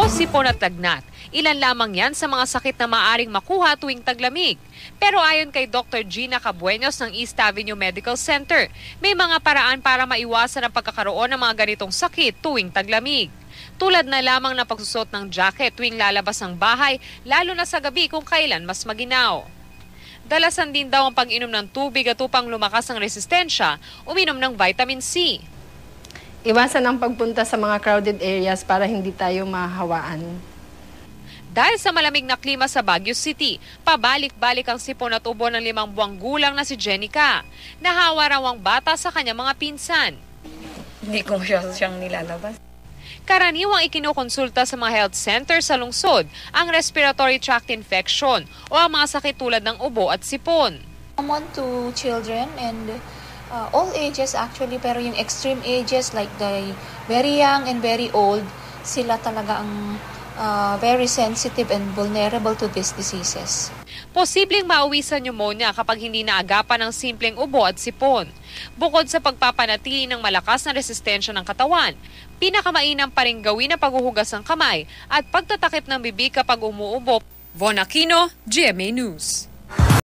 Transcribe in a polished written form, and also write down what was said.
Ubo, sipon at lagnat. Ilan lamang yan sa mga sakit na maaaring makuha tuwing taglamig. Pero ayon kay Dr. Gina Cabuenos ng East Avenue Medical Center, may mga paraan para maiwasan ang pagkakaroon ng mga ganitong sakit tuwing taglamig. Tulad na lamang ng pagsusot ng jacket tuwing lalabas ng bahay, lalo na sa gabi kung kailan mas maginaw. Dalasan din daw ang pag-inom ng tubig at upang lumakas ang resistensya, uminom ng vitamin C. Iwasan ang pagpunta sa mga crowded areas para hindi tayo mahawaan. Dahil sa malamig na klima sa Baguio City, pabalik-balik ang sipon at ubo ng 5 buwang gulang na si Jenica. Nahawa raw ang bata sa kanyang mga pinsan. Hindi ko siyang nilalabas. Karaniwang ikinukonsulta sa mga health center sa lungsod ang respiratory tract infection o ang mga sakit tulad ng ubo at sipon. Common to children and all ages actually, pero yung extreme ages like the very young and very old, sila talaga ang very sensitive and vulnerable to these diseases. Posibleng mauwi sa pneumonia kapag hindi naagapan ng simpleng ubo at sipon. Bukod sa pagpapanatili ng malakas na resistensya ng katawan, pinakamainam pa rin gawin ang paghuhugas ng kamay at pagtatakip ng bibig kapag umuubo. Von Aquino, GMA News.